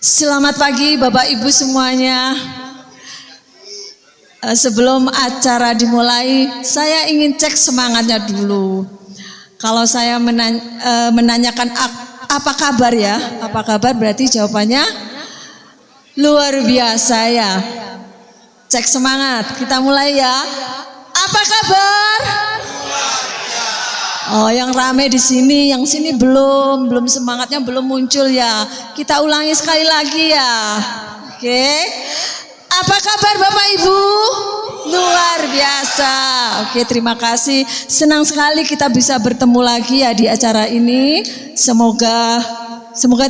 Selamat pagi Bapak Ibu semuanya. Sebelum acara dimulai, saya ingin cek semangatnya dulu. Kalau saya menanyakan apa kabar ya? Apa kabar berarti jawabannya luar biasa ya. Cek semangat, kita mulai ya. Apa kabar? Oh, yang rame di sini, yang sini belum semangatnya belum muncul ya. Kita ulangi sekali lagi ya. Oke. Apa kabar Bapak Ibu? Luar biasa. Oke, terima kasih. Senang sekali kita bisa bertemu lagi ya di acara ini. Semoga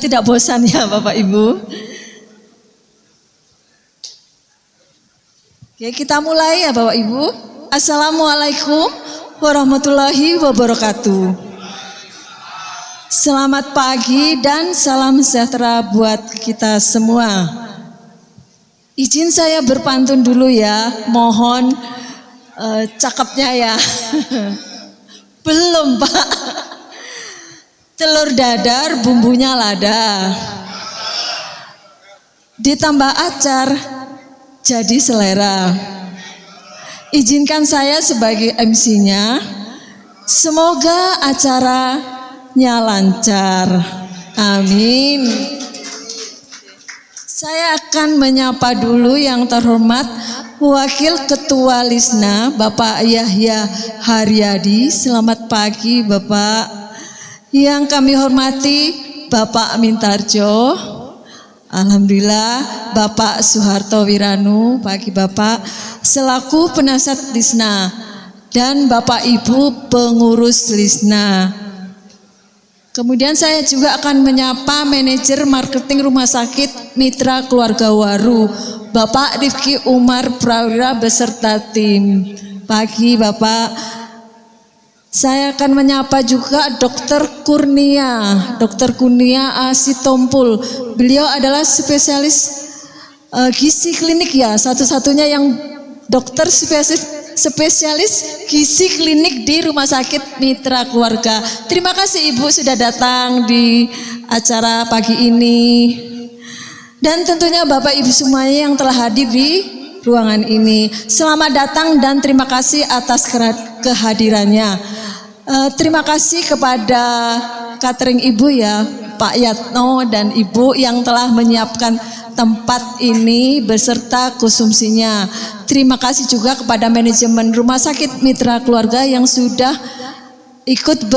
tidak bosan ya Bapak Ibu. Oke, kita mulai ya Bapak Ibu. Assalamualaikum warahmatullahi wabarakatuh. Selamat pagi dan salam sejahtera buat kita semua. Izin saya berpantun dulu ya, mohon cakepnya ya. Belum Pak. Telur dadar bumbunya lada, ditambah acar jadi selera. Izinkan saya sebagai MC-nya, semoga acaranya lancar. Amin. Saya akan menyapa dulu yang terhormat Wakil Ketua Lisna, Bapak Yahya Haryadi. Selamat pagi Bapak. Yang kami hormati Bapak Mintarjo. Alhamdulillah, Bapak Soeharto Wiranu, pagi Bapak, selaku penasihat Lisna, dan Bapak Ibu pengurus Lisna. Kemudian saya juga akan menyapa manajer marketing Rumah Sakit Mitra Keluarga Waru, Bapak Rifki Umar Prawira beserta tim. Pagi Bapak. Saya akan menyapa juga Dr. Kurnia Asitompul. Beliau adalah spesialis gizi klinik ya, satu-satunya yang dokter spesialis gizi klinik di Rumah Sakit Mitra Keluarga. Terima kasih Ibu sudah datang di acara pagi ini. Dan tentunya Bapak Ibu semuanya yang telah hadir di ruangan ini. Selamat datang dan terima kasih atas kehadirannya. Terima kasih kepada catering Ibu ya, Pak Yatno dan Ibu yang telah menyiapkan tempat ini beserta konsumsinya. Terima kasih juga kepada manajemen Rumah Sakit Mitra Keluarga yang sudah ikut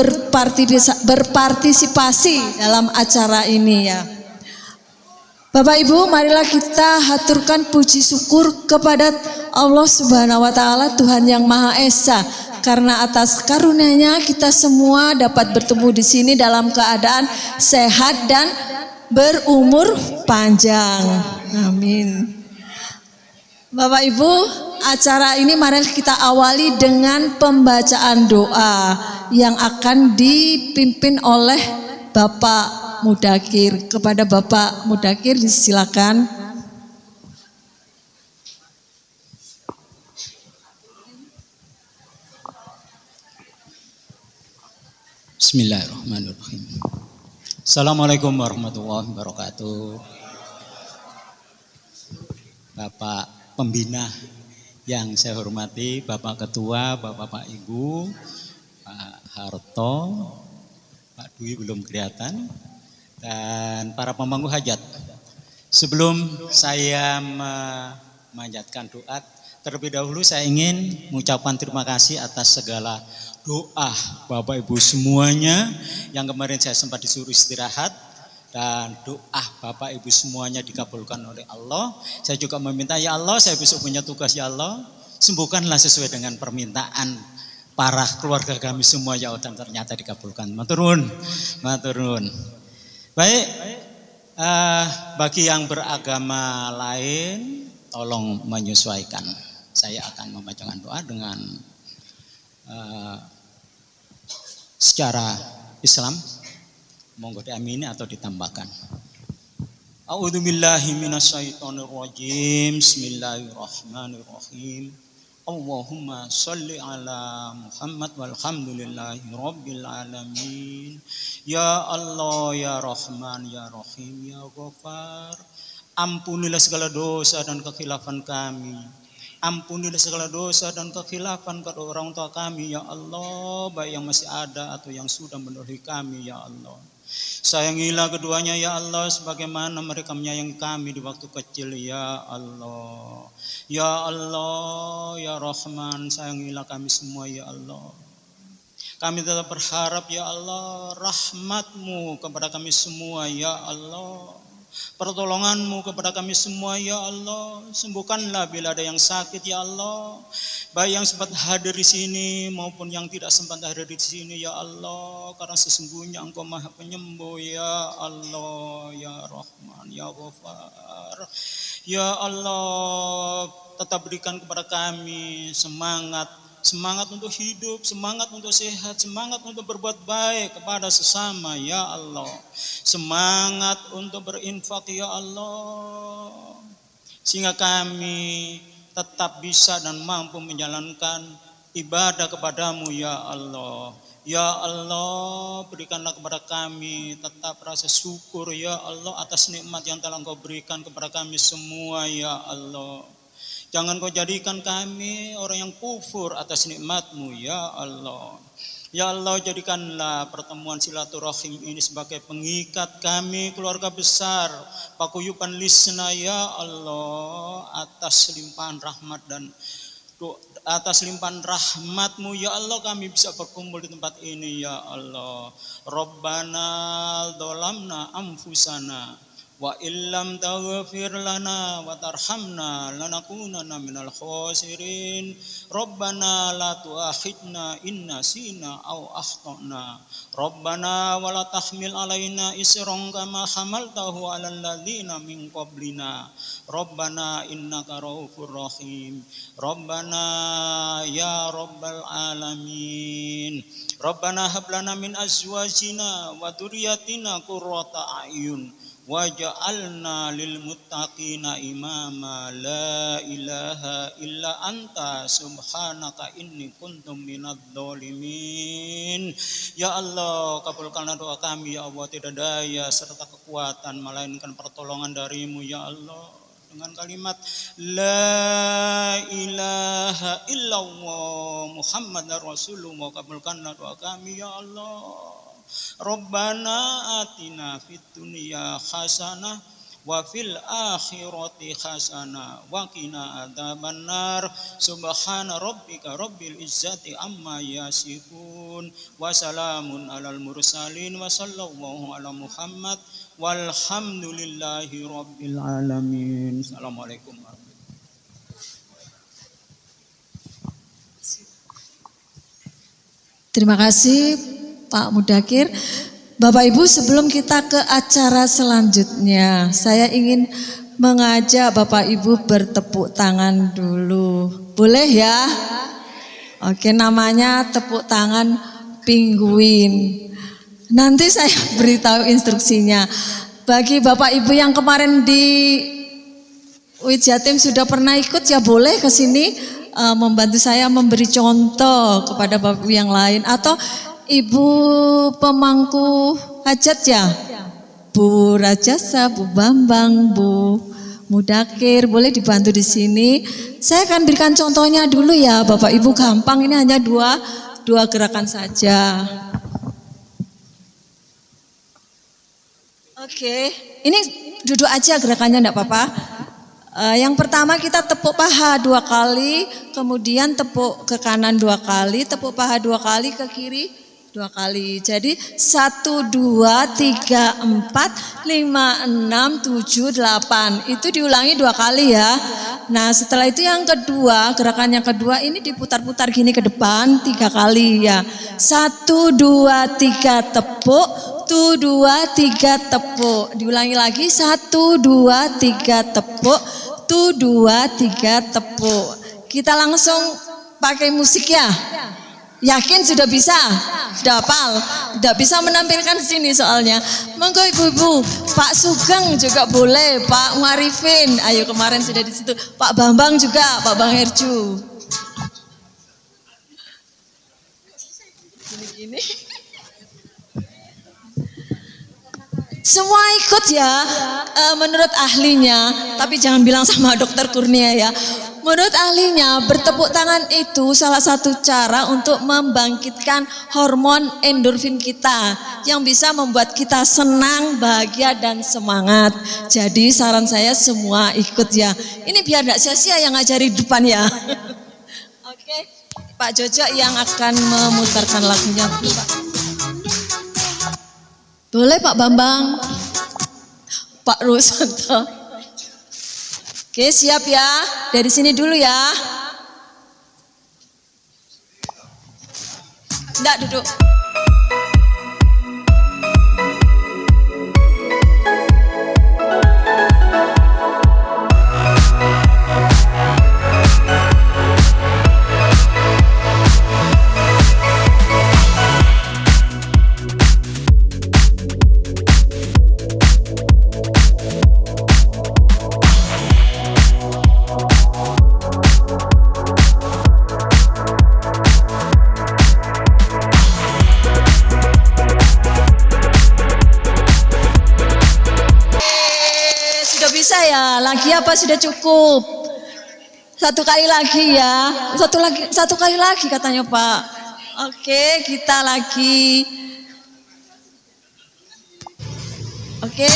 berpartisipasi dalam acara ini ya. Bapak Ibu, marilah kita haturkan puji syukur kepada Allah Subhanahu wa taala, Tuhan yang Maha Esa, karena atas karunia-Nya kita semua dapat bertemu di sini dalam keadaan sehat dan berumur panjang. Amin. Bapak Ibu, acara ini mari kita awali dengan pembacaan doa yang akan dipimpin oleh Bapak Mudakir. Kepada Bapak Mudakir disilakan. Bismillahirrahmanirrahim. Assalamualaikum warahmatullahi wabarakatuh. Bapak Pembina yang saya hormati, Bapak Ketua, Bapak Ibu, Pak Harto, Pak Dwi belum kelihatan, dan para pemangku hajat. Sebelum saya memanjatkan doa, terlebih dahulu saya ingin mengucapkan terima kasih atas segala doa Bapak Ibu semuanya yang kemarin saya sempat disuruh istirahat, dan doa Bapak Ibu semuanya dikabulkan oleh Allah. Saya juga meminta, ya Allah, saya besok punya tugas, ya Allah, sembuhkanlah sesuai dengan permintaan para keluarga kami semua, ya Allah, dan ternyata dikabulkan. Maturun. Baik, bagi yang beragama lain tolong menyesuaikan. Saya akan membacakan doa dengan secara Islam, monggo diamini atau ditambahkan. A'udzubillahi minasyaitonirrajim. Bismillahirrahmanirrahim. Allahumma sholli ala Muhammad walhamdulillahi rabbil alamin. Ya Allah, ya Rahman, ya Rahim, ya Ghafar, ampunilah segala dosa dan kekhilafan kami. Ampunilah segala dosa dan kekhilafan kedua orang tua kami, ya Allah, baik yang masih ada atau yang sudah mendahului kami, ya Allah. Sayangilah keduanya, ya Allah, sebagaimana mereka menyayangi kami di waktu kecil, ya Allah. Ya Allah, ya Rahman, sayangilah kami semua, ya Allah. Kami tetap berharap, ya Allah, rahmat-Mu kepada kami semua, ya Allah. Pertolongan-Mu kepada kami semua, ya Allah. Sembuhkanlah bila ada yang sakit, ya Allah. Baik yang sempat hadir di sini maupun yang tidak sempat hadir di sini, ya Allah. Karena sesungguhnya Engkau Maha Penyembuh, ya Allah, ya Rahman, ya Ghafar. Ya Allah, tetap berikan kepada kami semangat untuk hidup, semangat untuk sehat, semangat untuk berbuat baik kepada sesama, ya Allah. Semangat untuk berinfak, ya Allah. Sehingga kami tetap bisa dan mampu menjalankan ibadah kepadamu, ya Allah. Ya Allah, berikanlah kepada kami tetap rasa syukur, ya Allah, atas nikmat yang telah Engkau berikan kepada kami semua, ya Allah. Jangan Kau jadikan kami orang yang kufur atas nikmat-Mu, ya Allah. Ya Allah, jadikanlah pertemuan silaturahim ini sebagai pengikat kami keluarga besar Paguyuban Lisna, ya Allah, atas limpahan rahmat dan atas limpahan rahmat-Mu, ya Allah, kami bisa berkumpul di tempat ini, ya Allah. Rabbana dzalamna anfusana wa illam taghfir lana wa tarhamna lanakunanna minal khasirin. Rabbana la tu'akhidna in nasina aw akhtana. Rabbana wa la tahmil alaina isran kama hamaltahu 'alal ladzina min qablina. Rabbana innaka raufur rahim. Rabbana ya rabbal alamin. Rabbana hab lana min azwajina wa dzurriyyatina qurrata a'yun waj'alna lil muttaqina imama. La ilaha illa anta subhanaka inni kuntum minadz dzalimin. Ya Allah, kabulkanlah doa kami, ya Allah. Tidak daya serta kekuatan melainkan pertolongan dari-Mu, ya Allah. Dengan kalimat la ilaha illallah Muhammadar Rasulullah, kabulkanlah doa kami, ya Allah. Rabbana atina fid dunya hasanah wa fil akhirati hasanah wa qina adzabannar. Subhana rabbika rabbil izzati amma yasifun wa salamun alal mursalin wa sallallahu ala Muhammad walhamdulillahi rabbil alamin. Assalamualaikum warahmatullahi wabarakatuh. Terima kasih Pak Mudakir. Bapak Ibu, sebelum kita ke acara selanjutnya, saya ingin mengajak Bapak Ibu bertepuk tangan dulu. Boleh ya? Oke, namanya tepuk tangan pinguin. Nanti saya beritahu instruksinya. Bagi Bapak Ibu yang kemarin di UID Jatim sudah pernah ikut, ya boleh ke sini membantu saya memberi contoh kepada Bapak Ibu yang lain. Atau Ibu pemangku hajat ya, Bu Rajasa, Bu Bambang, Bu Mudakir, boleh dibantu di sini. Saya akan berikan contohnya dulu ya Bapak Ibu, gampang, ini hanya dua gerakan saja. Oke, ini duduk aja gerakannya, enggak apa-apa. Yang pertama kita tepuk paha 2 kali, kemudian tepuk ke kanan 2 kali, tepuk paha 2 kali, ke kiri 2 kali. Jadi 1, 2, 3, 4, 5, 6, 7, 8. Itu diulangi 2 kali ya. Nah setelah itu yang kedua, gerakan yang kedua ini diputar-putar gini ke depan 3 kali ya. 1, 2, 3 tepuk, 1, 2, 3 tepuk. Diulangi lagi 1, 2, 3 tepuk, 1, 2, 3 tepuk. Kita langsung pakai musik ya. Yakin sudah bisa? Sudah hafal? Tidak bisa menampilkan di sini soalnya. Monggo ibu-ibu, Pak Sugeng juga boleh, Pak Marifin. Ayo kemarin sudah di situ. Pak Bambang juga, Pak Bang Herju. Ini. Semua ikut ya, menurut ahlinya, tapi jangan bilang sama dokter Kurnia ya. Menurut ahlinya, bertepuk tangan itu salah satu cara untuk membangkitkan hormon endorfin kita yang bisa membuat kita senang, bahagia, dan semangat. Jadi saran saya semua ikut ya. Ini biar tidak sia-sia yang ngajari di depan ya. Oke, Pak Jojo yang akan memutarkan lagunya. Boleh Pak Bambang, Pak Rusanto. Oke, siap ya. Dari sini dulu ya. Enggak, duduk. Lagi apa sudah cukup? Satu kali lagi ya. Satu kali lagi katanya Pak. Oke, kita lagi. Oke.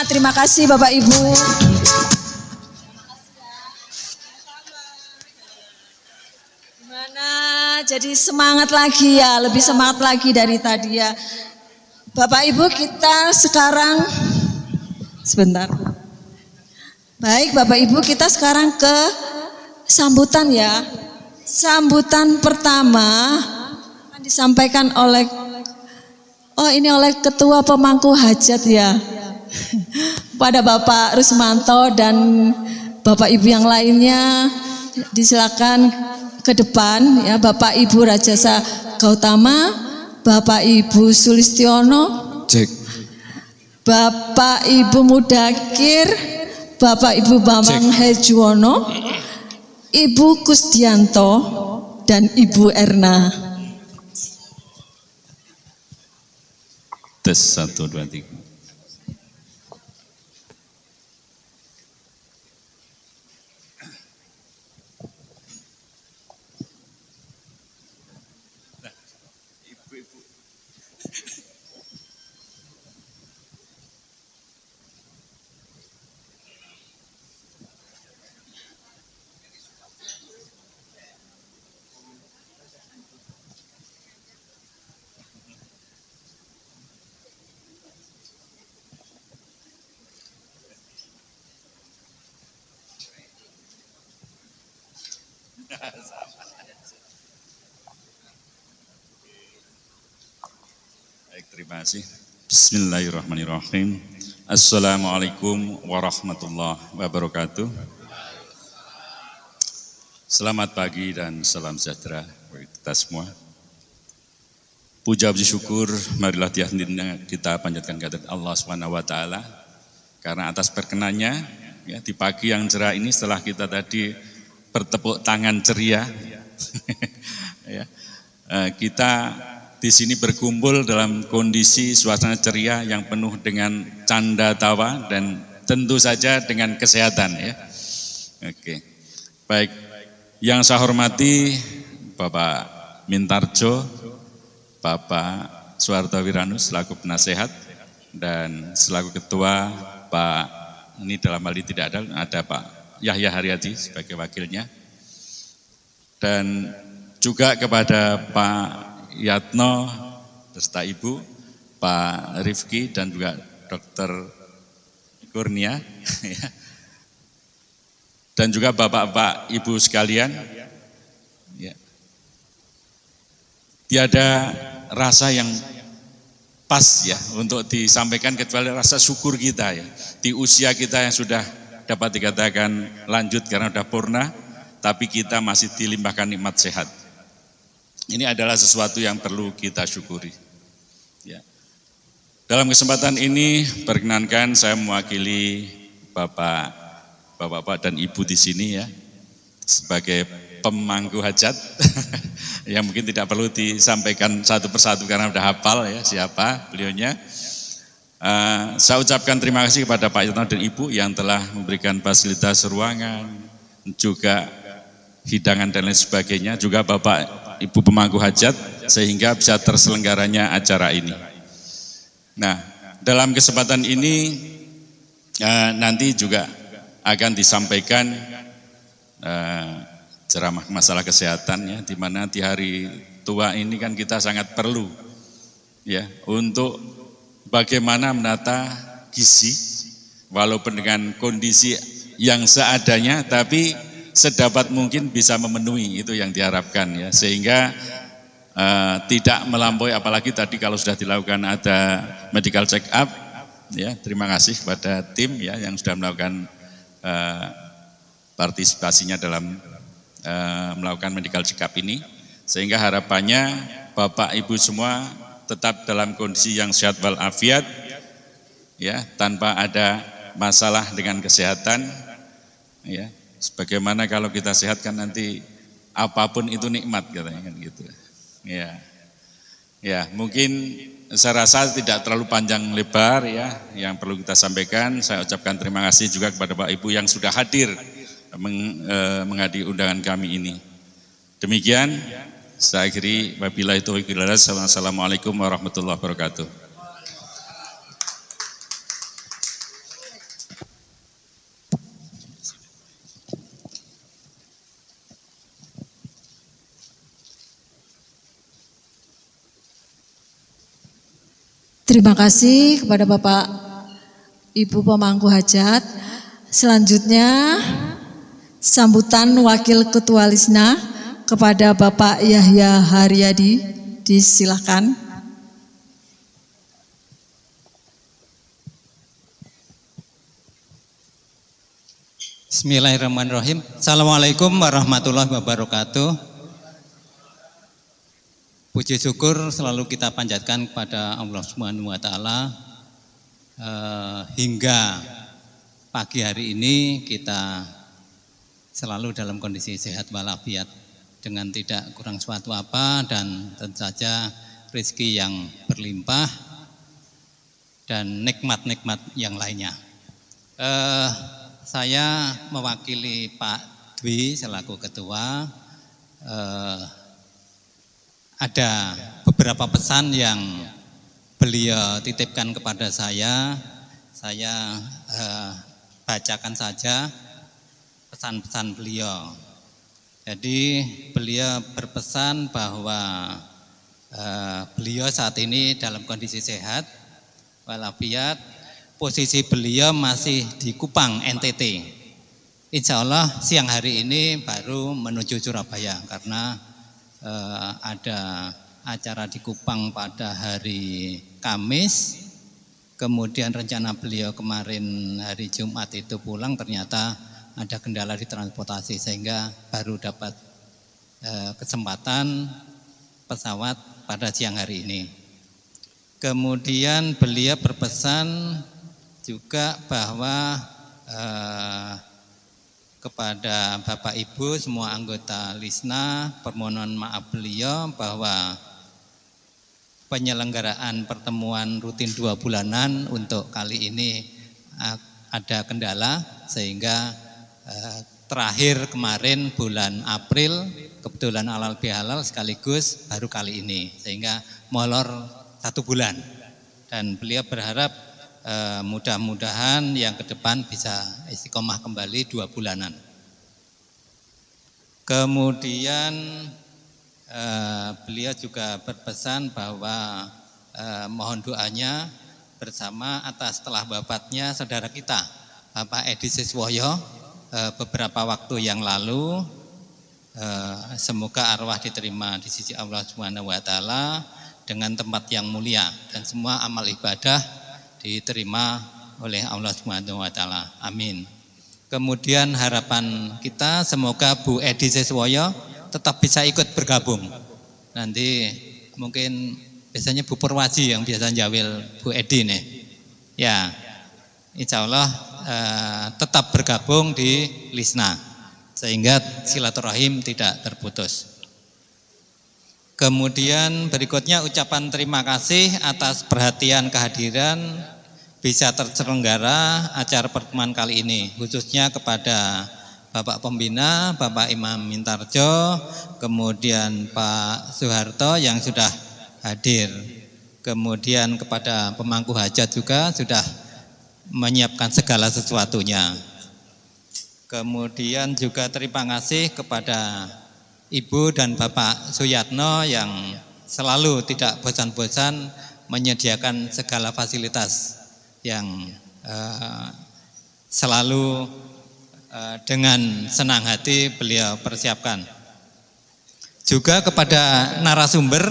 Terima kasih Bapak Ibu. Gimana? Jadi semangat lagi ya, lebih semangat lagi dari tadi ya. Bapak Ibu kita sekarang sebentar. Baik Bapak Ibu kita sekarang ke sambutan ya. Sambutan pertama akan disampaikan oleh Ketua Pemangku Hajat ya. Pada Bapak Rusmanto dan Bapak Ibu yang lainnya disilakan ke depan ya. Bapak Ibu Rajasa Gautama, Bapak Ibu Sulistiono, cek. Bapak Ibu Mudakir, Bapak Ibu Bambang Hejuwono, Ibu Kusdianto dan Ibu Erna. Tes 1 2 3. Baik, terima kasih. Bismillahirrahmanirrahim. Assalamualaikum warahmatullahi wabarakatuh. Selamat pagi dan salam sejahtera bagi kita semua. Puja puji syukur, marilah kita panjatkan kehadirat Allah Subhanahu wa taala karena atas perkenannya ya, di pagi yang cerah ini setelah kita tadi bertepuk tangan ceria ya, kita di sini berkumpul dalam kondisi suasana ceria yang penuh dengan canda tawa dan tentu saja dengan kesehatan ya. Oke. Baik, yang saya hormati Bapak Mintarjo, Bapak Suharto Wiranus selaku penasehat dan selaku ketua Pak, ini dalam hal ini tidak ada Pak Yahya Haryadi sebagai wakilnya, dan juga kepada Pak Yatno beserta Ibu, Pak Rifki dan juga Dr. Kurnia. dan juga Bapak-bapak Ibu sekalian, ya, tiada rasa yang pas ya untuk disampaikan kecuali rasa syukur kita ya. Di usia kita yang sudah dapat dikatakan lanjut karena sudah purna, tapi kita masih dilimpahkan nikmat sehat. Ini adalah sesuatu yang perlu kita syukuri. Ya. Dalam kesempatan ini perkenankan saya mewakili Bapak-bapak dan Ibu di sini ya, sebagai pemangku hajat yang mungkin tidak perlu disampaikan satu persatu karena sudah hafal ya siapa beliaunya. Saya ucapkan terima kasih kepada Pak Yatno dan Ibu yang telah memberikan fasilitas ruangan, juga hidangan dan lain sebagainya, juga Bapak Ibu pemangku hajat sehingga bisa terselenggaranya acara ini. Nah, dalam kesempatan ini nanti juga akan disampaikan ceramah masalah kesehatan ya, di mana di hari tua ini kan kita sangat perlu ya untuk bagaimana menata gizi walaupun dengan kondisi yang seadanya tapi sedapat mungkin bisa memenuhi, itu yang diharapkan ya, sehingga tidak melampaui, apalagi tadi kalau sudah dilakukan ada medical check up ya, terima kasih kepada tim ya yang sudah melakukan partisipasinya dalam melakukan medical check up ini, sehingga harapannya Bapak Ibu semua tetap dalam kondisi yang sehat walafiat ya, tanpa ada masalah dengan kesehatan ya. Sebagaimana kalau kita sehat kan nanti apapun itu nikmat katanya kan gitu. Ya. Ya, mungkin saya rasa tidak terlalu panjang lebar ya yang perlu kita sampaikan. Saya ucapkan terima kasih juga kepada Bapak Ibu yang sudah hadir menghadiri undangan kami ini. Demikian saya akhiri, wabillahi taufiq wal hidayah. Assalamualaikum warahmatullahi wabarakatuh. Terima kasih kepada Bapak Ibu pemangku hajat. Selanjutnya sambutan Wakil Ketua Lisna kepada Bapak Yahya Haryadi, disilakan. Bismillahirrahmanirrahim. Assalamualaikum warahmatullahi wabarakatuh. Puji syukur selalu kita panjatkan kepada Allah Subhanahu wa taala, hingga pagi hari ini kita selalu dalam kondisi sehat walafiat dengan tidak kurang suatu apa, dan tentu saja rezeki yang berlimpah dan nikmat-nikmat yang lainnya. Saya mewakili Pak Dwi selaku ketua, ada beberapa pesan yang beliau titipkan kepada saya bacakan saja pesan-pesan beliau. Jadi beliau berpesan bahwa beliau saat ini dalam kondisi sehat walafiat, posisi beliau masih di Kupang, NTT. Insya Allah siang hari ini baru menuju Surabaya karena ada acara di Kupang pada hari Kamis, kemudian rencana beliau kemarin hari Jumat itu pulang, ternyata ada kendala di transportasi sehingga baru dapat kesempatan pesawat pada siang hari ini. Kemudian beliau berpesan juga bahwa kepada Bapak Ibu semua anggota Lisna, permohonan maaf beliau bahwa penyelenggaraan pertemuan rutin 2 bulanan untuk kali ini ada kendala, sehingga terakhir kemarin bulan April kebetulan halal bihalal sekaligus baru kali ini, sehingga molor 1 bulan, dan beliau berharap mudah-mudahan yang ke depan bisa istiqomah kembali 2 bulanan. Kemudian beliau juga berpesan bahwa mohon doanya bersama atas telah wafatnya saudara kita Bapak Edi Siswoyo, beberapa waktu yang lalu. Semoga arwah diterima di sisi Allah Subhanahu wa taala dengan tempat yang mulia dan semua amal ibadah diterima oleh Allah Subhanahu wa taala. Amin. Kemudian harapan kita semoga Bu Edi Siswoyo tetap bisa ikut bergabung. Nanti mungkin biasanya Bu Purwaji yang biasa jawil Bu Edi nih. Ya, insya Allah tetap bergabung di Lisna sehingga silaturahim tidak terputus. Kemudian berikutnya ucapan terima kasih atas perhatian kehadiran bisa terselenggara acara pertemuan kali ini, khususnya kepada Bapak Pembina, Bapak Imam Mintarjo, kemudian Pak Soeharto yang sudah hadir, kemudian kepada pemangku hajat juga sudah menyiapkan segala sesuatunya. Kemudian juga terima kasih kepada Ibu dan Bapak Suyatno yang selalu tidak bosan-bosan menyediakan segala fasilitas yang selalu dengan senang hati beliau persiapkan. Juga kepada narasumber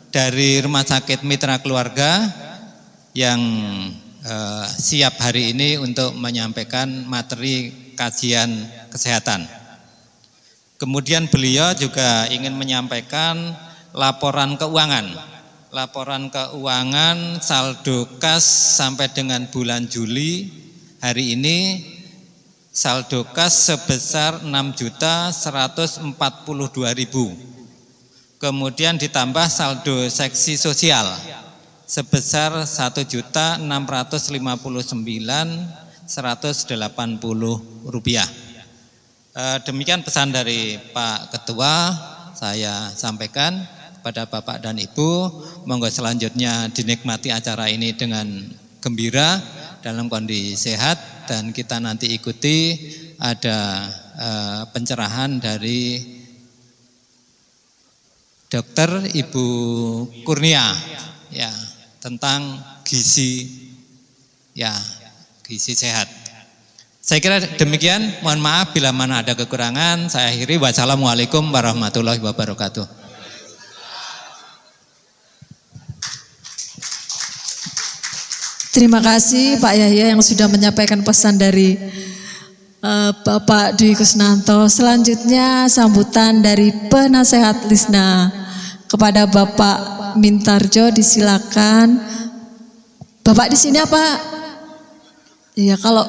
dari Rumah Sakit Mitra Keluarga yang siap hari ini untuk menyampaikan materi kajian kesehatan. Kemudian beliau juga ingin menyampaikan laporan keuangan. Laporan keuangan saldo kas sampai dengan bulan Juli hari ini saldo kas sebesar 6.142.000. Kemudian ditambah saldo seksi sosial sebesar 1.659.180 rupiah. Demikian pesan dari Pak Ketua saya sampaikan pada Bapak dan Ibu. Monggo selanjutnya dinikmati acara ini dengan gembira dalam kondisi sehat, dan kita nanti ikuti ada pencerahan dari Dokter Ibu Kurnia ya tentang gizi sehat. Saya kira demikian. Mohon maaf bila mana ada kekurangan. Saya akhiri. Wassalamualaikum warahmatullahi wabarakatuh. Terima kasih Pak Yahya yang sudah menyampaikan pesan dari Bapak Dwi Kusnanto. Selanjutnya sambutan dari penasehat Lisna kepada Bapak Mintarjo, disilakan. Bapak di sini apa? Iya, kalau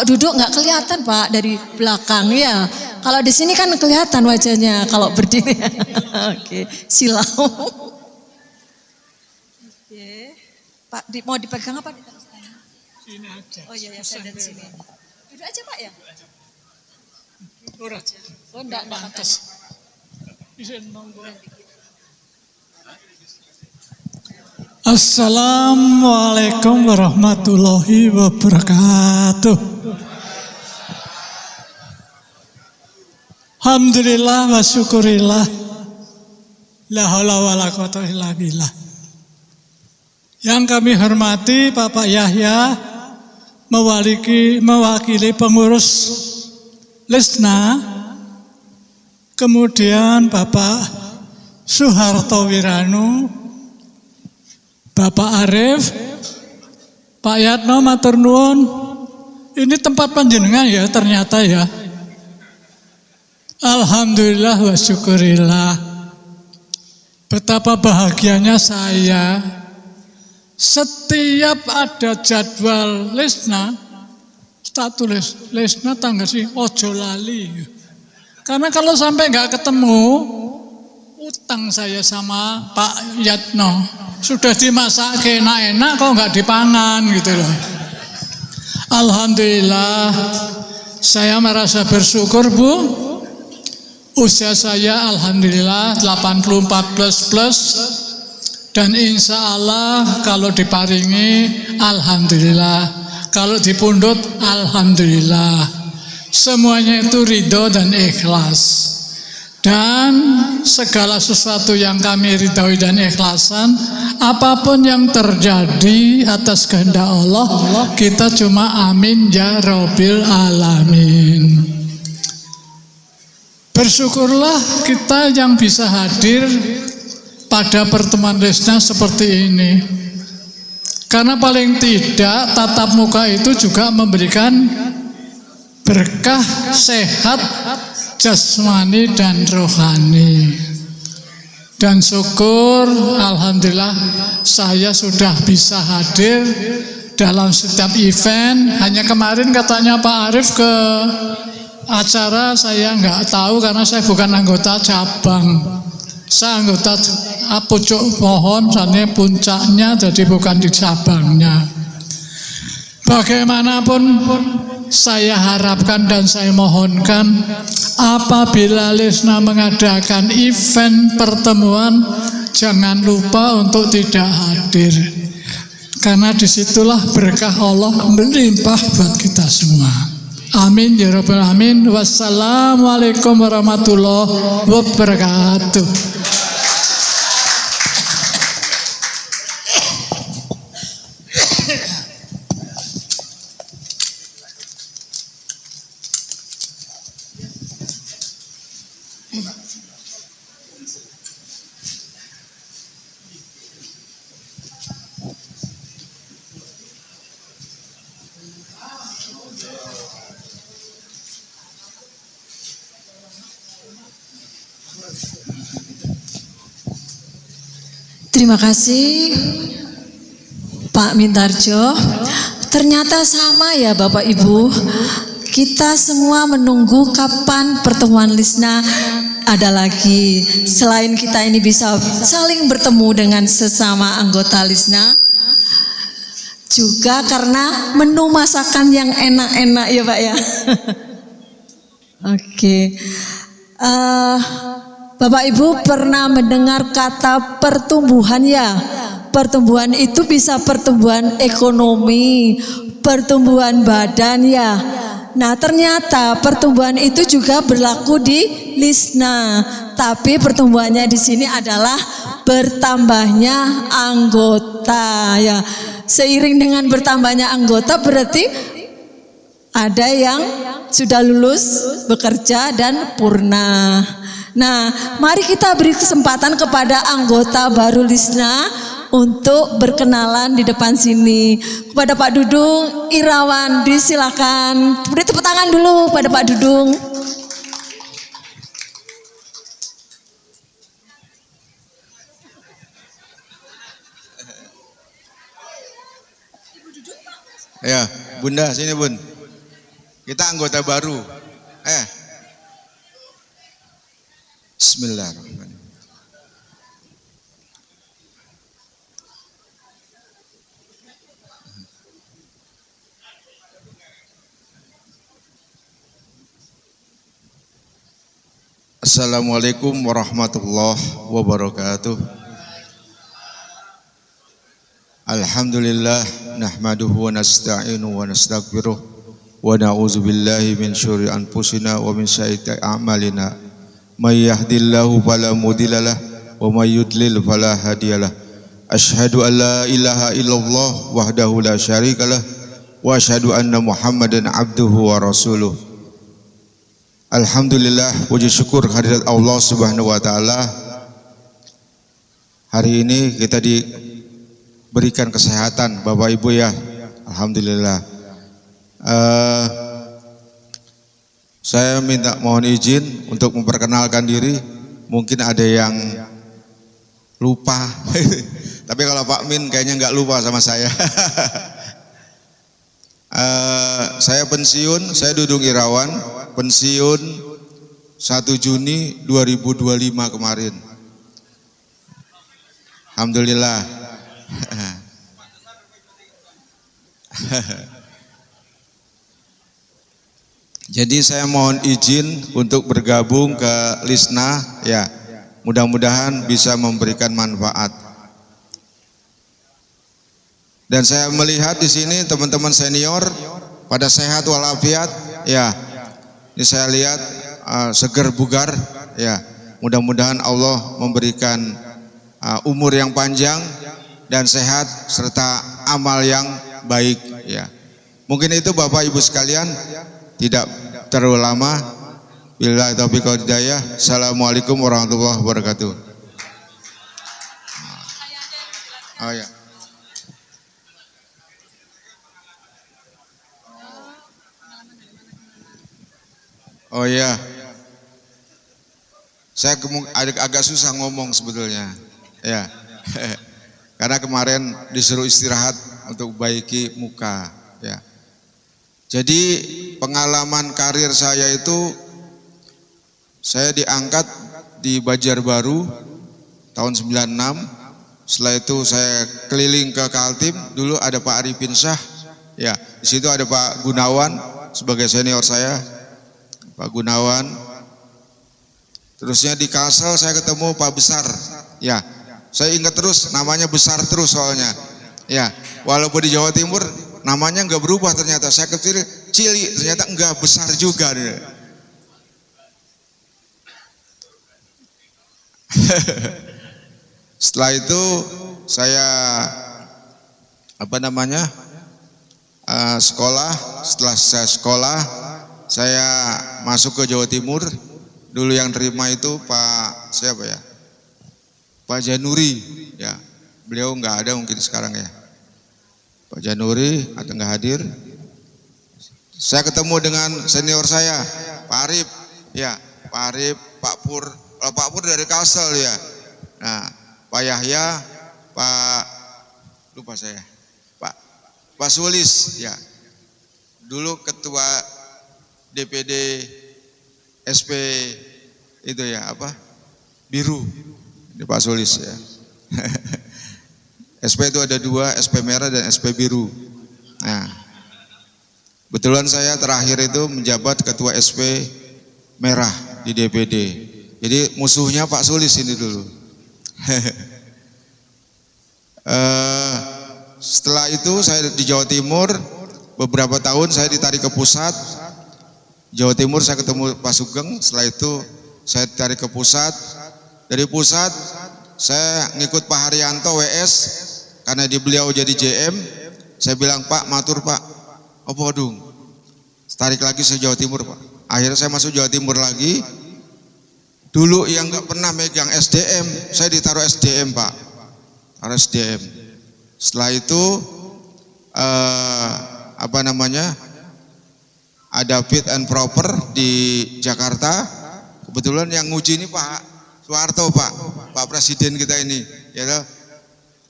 duduk nggak kelihatan Pak dari belakang ya. Kalau di sini kan kelihatan wajahnya kalau berdiri. Oke, silau. Pak, mau dipegang apa? Sini aja. Oh iya, saya dari sini. Duduk aja Pak ya? Oh enggak pantas. Assalamualaikum warahmatullahi wabarakatuh. Alhamdulillah wa syukurillah. La haula wala quwata illa billah. Yang kami hormati Bapak Yahya mewakili pengurus Lisna, kemudian Bapak Soeharto Wiranu, Bapak Arif, Pak Yatno matur nuwun. Ini tempat panjenengan ya ternyata ya. Alhamdulillah wa syukurillah. Betapa bahagianya saya. Setiap ada jadwal Lisna, tak tulis Lisna tanggal sih ojo lali. Karena kalau sampai nggak ketemu, utang saya sama Pak Yatno. Sudah dimasak enak-enak kok nggak dipangan gitu loh. Alhamdulillah, saya merasa bersyukur Bu. Usia saya alhamdulillah 84 plus. Dan insya Allah kalau diparingi alhamdulillah, kalau dipundhut alhamdulillah. Semuanya itu ridho dan ikhlas. Dan segala sesuatu yang kami ridhoi dan ikhlasan, apapun yang terjadi atas kehendak Allah, kita cuma amin ya Rabbil Alamin. Bersyukurlah kita yang bisa hadir pada pertemuan Lesna seperti ini. Karena paling tidak tatap muka itu juga memberikan berkah, sehat, jasmani dan rohani. Dan syukur alhamdulillah saya sudah bisa hadir dalam setiap event. Hanya kemarin katanya Pak Arief ke acara, saya nggak tahu karena saya bukan anggota cabang. Saya anggota pucuk pohon, soalnya puncaknya, jadi bukan di cabangnya. Bagaimanapun saya harapkan dan saya mohonkan, apabila Lesna mengadakan event pertemuan, jangan lupa untuk tidak hadir. Karena disitulah berkah Allah melimpah buat kita semua. Amin ya Rabbal Alamin. Wassalamualaikum warahmatullahi wabarakatuh. Terima kasih Pak Mintarjo. Ternyata sama ya Bapak Ibu, kita semua menunggu kapan pertemuan Lesna ada lagi. Selain kita ini bisa saling bertemu dengan sesama anggota Lesna, juga karena menu masakan yang enak-enak ya Pak ya. Oke. Bapak Ibu pernah mendengar kata pertumbuhan ya? Pertumbuhan itu bisa pertumbuhan ekonomi, pertumbuhan badan ya. Nah ternyata pertumbuhan itu juga berlaku di Lesna. Tapi pertumbuhannya di sini adalah bertambahnya anggota ya. Seiring dengan bertambahnya anggota berarti ada yang sudah lulus bekerja dan purna. Nah, mari kita beri kesempatan kepada anggota baru Lesna untuk berkenalan di depan sini. Kepada Pak Dudung Irawan, disilakan. Beri tepuk tangan dulu pada Pak Dudung. Ya, Bunda, sini Bun. Kita anggota baru. Bismillahirrahmanirrahim. Assalamualaikum warahmatullahi wabarakatuh. Alhamdulillah nahmaduhu wa nasta'inu wa nastaghfiruh wa na'udzu billahi min syururi anfusina wa min sayyiati a'malina. May yahdihillahu fala mudhillalah wa may yudlil fala hadiyalah. Asyhadu an la ilaha illallah wahdahu la syarikalah wa asyhadu anna Muhammadan abduhu wa rasuluh. Alhamdulillah, puji syukur kehadirat Allah Subhanahu wa taala. Hari ini kita diberikan kesehatan Bapak Ibu ya. Alhamdulillah. Saya mohon izin untuk memperkenalkan diri. Mungkin ada yang lupa. Tapi kalau Pak Min kayaknya nggak lupa sama saya. Saya pensiun, saya Dudung Irawan, pensiun 1 Juni 2025 kemarin. Alhamdulillah. Jadi saya mohon izin untuk bergabung ke Lesna ya. Mudah-mudahan bisa memberikan manfaat. Dan saya melihat di sini teman-teman senior pada sehat walafiat ya. Ini saya lihat seger bugar ya. Mudah-mudahan Allah memberikan umur yang panjang dan sehat serta amal yang baik ya. Mungkin itu Bapak Ibu sekalian, tidak terlalu lama. Billahi taufiq wal hidayah. Assalamualaikum warahmatullahi wabarakatuh. Oh ya. Oh ya. Saya agak susah ngomong sebetulnya. Ya. Karena kemarin disuruh istirahat untuk baiki muka, ya. Jadi pengalaman karir saya itu, saya diangkat di Banjarbaru tahun 96. Setelah itu saya keliling ke Kaltim. Dulu ada Pak Arifin Syah, ya. Di situ ada Pak Gunawan sebagai senior saya, Pak Gunawan. Terusnya di Kalsel saya ketemu Pak Besar, ya. Saya ingat terus namanya Besar terus soalnya, ya. Walaupun di Jawa Timur namanya enggak berubah ternyata. Saya kecil Cili ternyata enggak, besar juga. Setelah itu saya sekolah. Setelah saya sekolah, saya masuk ke Jawa Timur. Dulu yang terima itu Pak siapa ya? Pak Januri, ya. Beliau enggak ada mungkin sekarang ya. Pak Januri atau enggak hadir. Saya ketemu dengan senior saya, Pak Arif, ya, Pak Arif, Pak Pur. Kalau Pak Pur dari Kalsel ya. Nah, Pak Yahya, lupa saya, Pak Sulis, ya. Dulu ketua DPD SP itu ya biru, ini Pak Sulis ya. SP itu ada dua, SP merah dan SP biru. Nah, kebetulan saya terakhir itu menjabat ketua SP merah di DPD. Jadi musuhnya Pak Sulis ini dulu. Setelah itu saya di Jawa Timur beberapa tahun, saya ditarik ke pusat. Jawa Timur saya ketemu Pak Sugeng. Setelah itu saya ditarik ke pusat. Dari pusat saya ngikut Pak Haryanto WS karena beliau jadi JM. Saya bilang, Pak, matur Pak, apa dong? Tarik lagi ke Jawa Timur Pak. Akhirnya saya masuk Jawa Timur lagi. Dulu yang nggak pernah megang SDM, saya ditaruh SDM Pak, taruh SDM. Setelah itu ada fit and proper di Jakarta. Kebetulan yang nguji ini Pak Soeharto Pak Presiden kita ini, ya.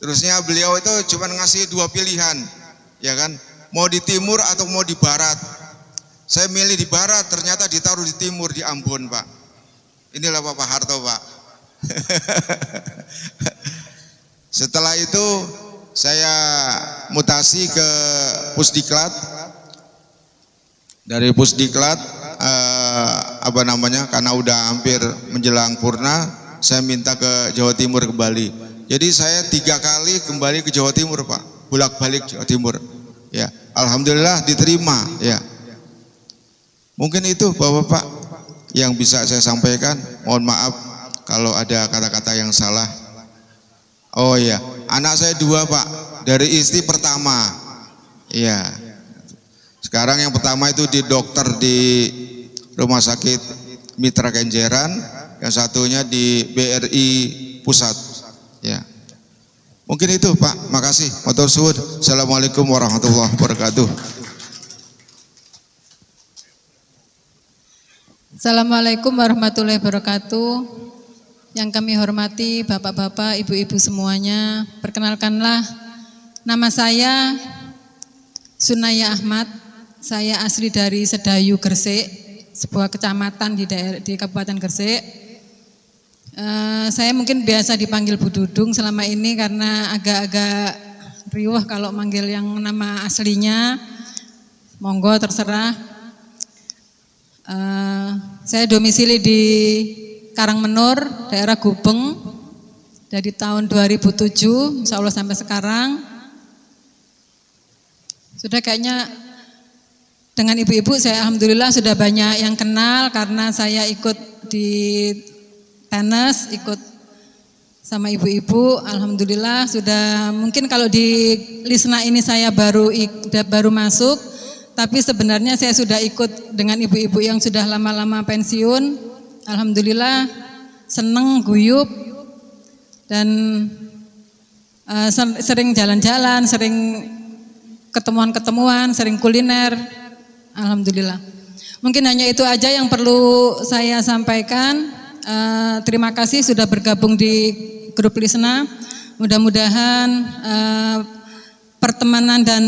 Terusnya beliau itu cuma ngasih dua pilihan, ya kan, mau di timur atau mau di barat. Saya milih di barat, ternyata ditaruh di timur, di Ambon Pak. Inilah Pak Harto Pak. Setelah itu saya mutasi ke Pusdiklat. Dari Pusdiklat karena udah hampir menjelang purna, saya minta ke Jawa Timur kembali. Jadi saya 3 kali kembali ke Jawa Timur Pak, bolak-balik Jawa Timur. Ya, alhamdulillah diterima. Ya, mungkin itu Bapak-Bapak yang bisa saya sampaikan. Mohon maaf kalau ada kata-kata yang salah. Oh iya, anak saya 2 Pak, dari istri pertama. Iya. Sekarang yang pertama itu di dokter di Rumah Sakit Mitra Kenjeran, yang satunya di BRI Pusat. Ya. Mungkin itu Pak, makasih. Matur suwun. Assalamualaikum warahmatullahi wabarakatuh. Assalamualaikum warahmatullahi wabarakatuh. Yang kami hormati bapak-bapak, ibu-ibu semuanya, perkenalkanlah, nama saya Sunaya Ahmad. Saya asli dari Sedayu, Gresik, sebuah kecamatan di Kabupaten Gresik. Saya mungkin biasa dipanggil Bu Dudung selama ini karena agak-agak riuh kalau manggil yang nama aslinya. Monggo terserah. Saya domisili di Karangmenur, daerah Gubeng, dari tahun 2007, insya Allah sampai sekarang. Sudah kayaknya dengan ibu-ibu saya alhamdulillah sudah banyak yang kenal karena saya ikut di tenis, ikut sama ibu-ibu. Alhamdulillah sudah, mungkin kalau di Lisna ini saya baru masuk, tapi sebenarnya saya sudah ikut dengan ibu-ibu yang sudah lama-lama pensiun. Alhamdulillah seneng, guyup, dan sering jalan-jalan, sering ketemuan-ketemuan, sering kuliner. Alhamdulillah. Mungkin hanya itu aja yang perlu saya sampaikan. Terima kasih sudah bergabung di grup Lisna. Mudah-mudahan pertemanan dan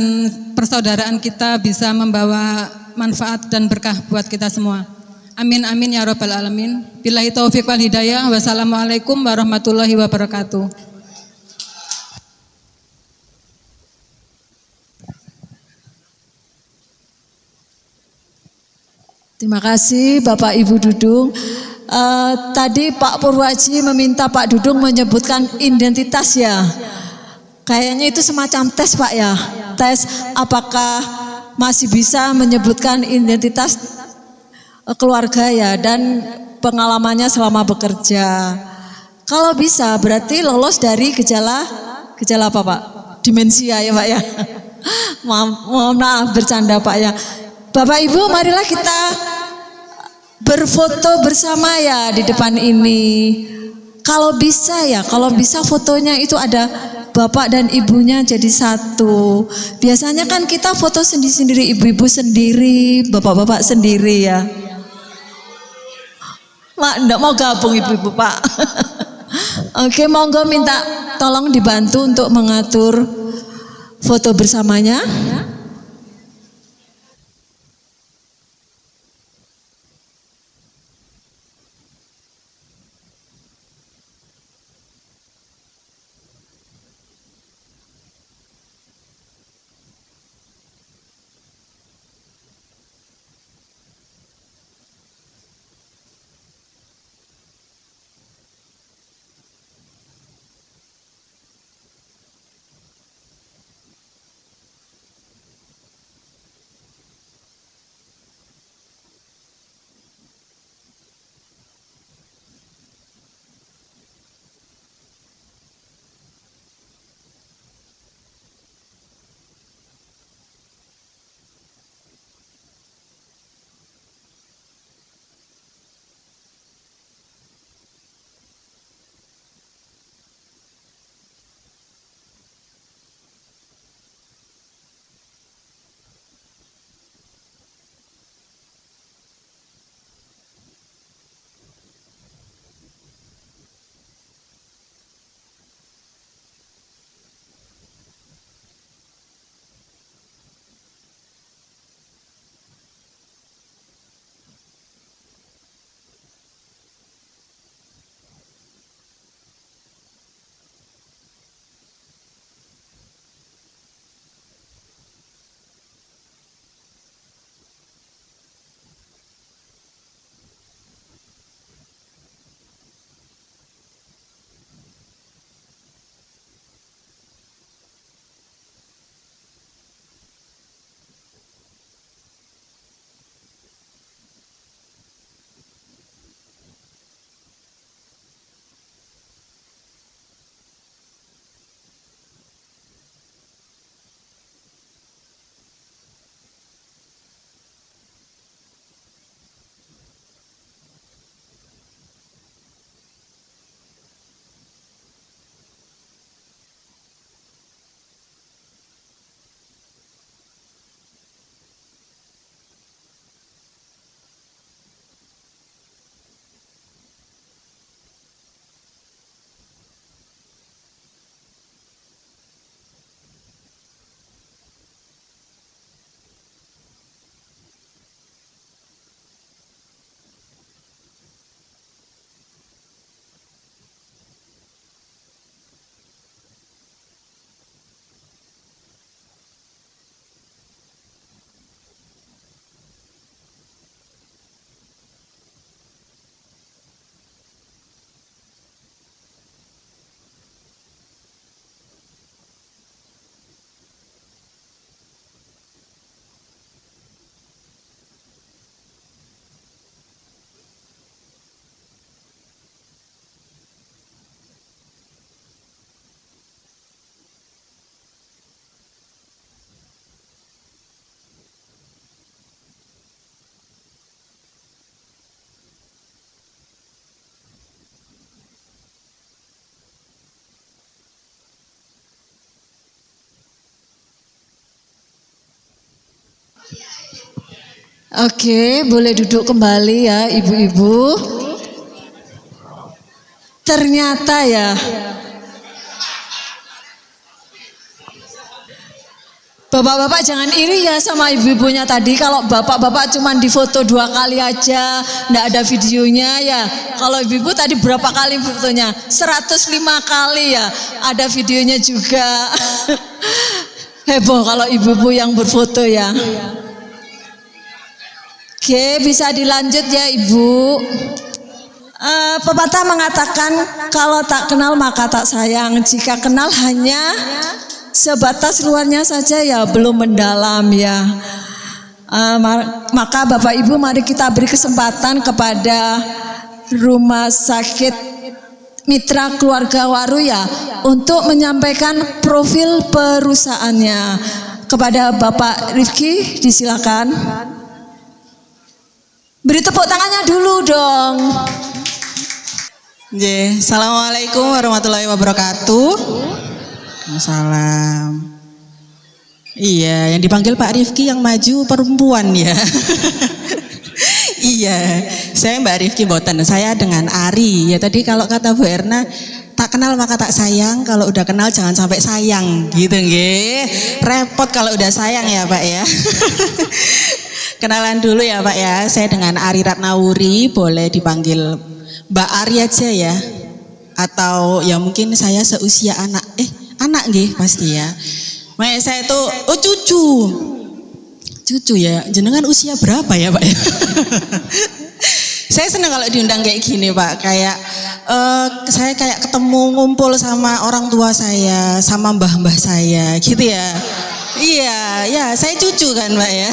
persaudaraan kita bisa membawa manfaat dan berkah buat kita semua. Amin amin ya rabbal alamin. Billahi taufiq wal hidayah. Wassalamualaikum warahmatullahi wabarakatuh. Terima kasih Bapak Ibu Dudung. Tadi Pak Purwaji meminta Pak Dudung menyebutkan identitas ya. Kayaknya itu semacam tes Pak ya. Tes apakah masih bisa menyebutkan identitas keluarga ya dan pengalamannya selama bekerja. Kalau bisa berarti lolos dari gejala apa Pak? Demensia ya Pak ya. Mohon maaf bercanda Pak ya. Bapak Ibu marilah kita berfoto bersama ya di depan ini. Kalau bisa fotonya itu ada bapak dan ibunya jadi satu. Biasanya kan kita foto sendiri-sendiri, ibu-ibu sendiri, bapak-bapak sendiri ya. Mak, enggak mau gabung ibu-ibu Pak. Oke, monggo minta tolong dibantu untuk mengatur foto bersamanya. Oke, boleh duduk kembali ya ibu-ibu. Ternyata ya, bapak-bapak jangan iri ya sama ibu-ibunya tadi. Kalau bapak-bapak cuma difoto 2 kali aja, enggak ada videonya ya. Kalau ibu-ibu tadi berapa kali fotonya? 105 kali ya, ada videonya juga. Heboh kalau ibu-ibu yang berfoto ya. Oke, bisa dilanjut ya ibu. Pepatah mengatakan kalau tak kenal maka tak sayang. Jika kenal hanya sebatas luarnya saja ya belum mendalam ya. Maka Bapak Ibu mari kita beri kesempatan kepada Rumah Sakit Mitra Keluarga Waru ya untuk menyampaikan profil perusahaannya. Kepada Bapak Rifki disilakan. Beri tepuk tangannya dulu dong. Assalamualaikum warahmatullahi wabarakatuh. Salam. Iya, yang dipanggil Pak Rifki yang maju perempuan ya. Iya, saya Mbak Rifki Boten. Saya dengan Ari. Ya tadi kalau kata Bu Erna, tak kenal maka tak sayang. Kalau udah kenal jangan sampai sayang, gitu nggih. Repot kalau udah sayang ya Pak ya. Kenalan dulu ya Pak ya. Saya dengan Ari Ratnawuri, boleh dipanggil Mbak Ari aja ya. Atau ya mungkin saya seusia anak. Anak nggih pasti ya. Makanya saya itu cucu ya. Jenengan usia berapa ya Pak ya? Saya senang kalau diundang kayak gini Pak. Kayak saya kayak ketemu ngumpul sama orang tua saya, sama mbah-mbah saya gitu ya. Iya, ya saya cucu kan Pak ya.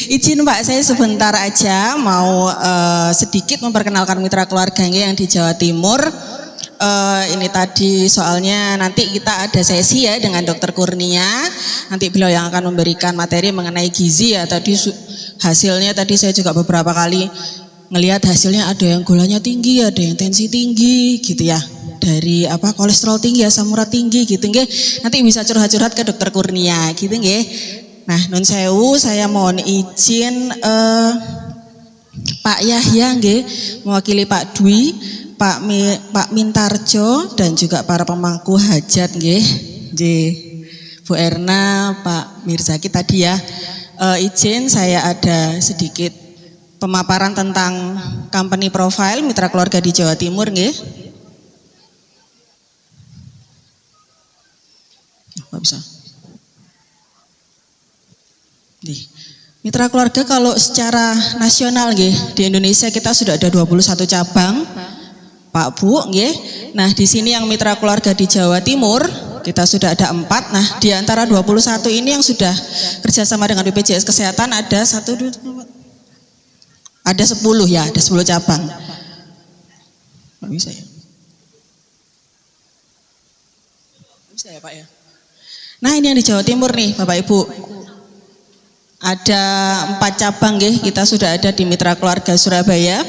Izin Pak, saya sebentar aja mau sedikit memperkenalkan mitra keluarga yang di Jawa Timur. Ini tadi soalnya nanti kita ada sesi ya dengan Dokter Kurnia. Nanti beliau yang akan memberikan materi mengenai gizi ya. Tadi hasilnya tadi saya juga beberapa kali ngelihat hasilnya, ada yang gulanya tinggi, ada yang tensi tinggi gitu ya. Dari kolesterol tinggi, asam urat tinggi gitu nggih. Nanti bisa curhat-curhat ke Dokter Kurnia gitu nggih. Nah, nun sewu saya mohon izin Pak Yahya nggih mewakili Pak Dwi, Pak Mintarjo dan juga para pemangku hajat nggih. Bu Erna, Pak Mirzaki tadi ya. Izin saya ada sedikit pemaparan tentang company profile mitra keluarga di Jawa Timur nggih. Nggak bisa. Mitra keluarga kalau secara nasional nggih, di Indonesia kita sudah ada 21 cabang. Pak Bu nggih. Nah, di sini yang mitra keluarga di Jawa Timur kita sudah ada 4. Nah, di antara 21 ini yang sudah kerjasama dengan BPJS Kesehatan ada 1, 2, 3, 4. Ada 10 ya, ada 10 cabang. Nggak bisa ya? Nggak bisa ya Pak ya? Nah, ini yang di Jawa Timur nih Bapak Ibu. Ada 4 cabang nggih, kita sudah ada di Mitra Keluarga Surabaya.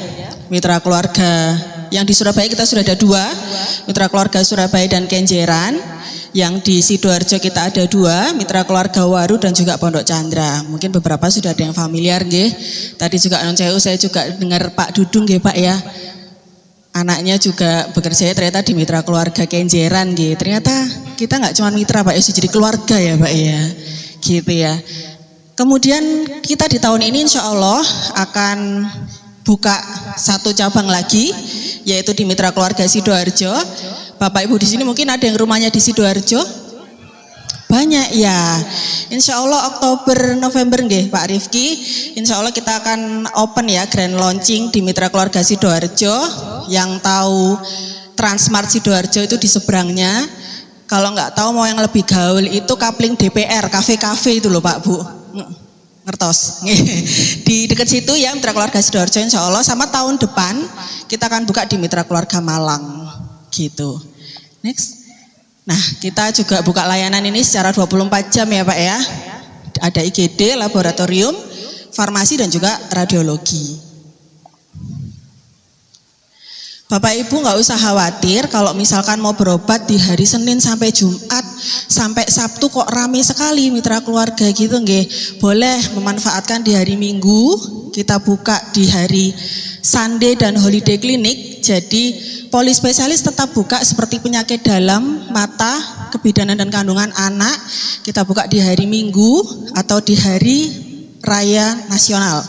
Mitra Keluarga yang di Surabaya kita sudah ada 2, Mitra Keluarga Surabaya dan Kenjeran. Yang di Sidoarjo kita ada 2, Mitra Keluarga Waru dan juga Pondok Chandra. Mungkin beberapa sudah ada yang familiar nggih. Tadi juga saya juga dengar Pak Dudung nggih Pak ya. Anaknya juga bekerja ternyata di Mitra Keluarga Kenjeran nggih. Ternyata kita nggak cuma mitra Pak ya, jadi keluarga ya Pak ya. Gitu ya. Kemudian kita di tahun ini insya Allah akan buka 1 cabang lagi, yaitu di Mitra Keluarga Sidoarjo. Bapak Ibu di sini mungkin ada yang rumahnya di Sidoarjo? Banyak ya. Insya Allah Oktober November nggih Pak Rifki. Insya Allah kita akan open ya grand launching di Mitra Keluarga Sidoarjo. Yang tahu Transmart Sidoarjo itu di seberangnya. Kalau nggak tahu mau yang lebih gaul itu Kapling DPR, kafe-kafe itu loh Pak Bu. Ngertos. Di dekat situ ya Mitra Keluarga Sidoarjo insya Allah. Sama tahun depan kita akan buka di Mitra Keluarga Malang gitu. Next. Nah, kita juga buka layanan ini secara 24 jam ya Pak ya. Ada IGD, laboratorium, farmasi dan juga radiologi. Bapak Ibu nggak usah khawatir kalau misalkan mau berobat di hari Senin sampai Jumat, sampai Sabtu kok rame sekali mitra keluarga gitu nggih. Boleh memanfaatkan di hari Minggu, kita buka di hari Sunday dan holiday clinic. Jadi polispesialis tetap buka seperti penyakit dalam, mata, kebidanan dan kandungan anak. Kita buka di hari Minggu atau di hari raya nasional,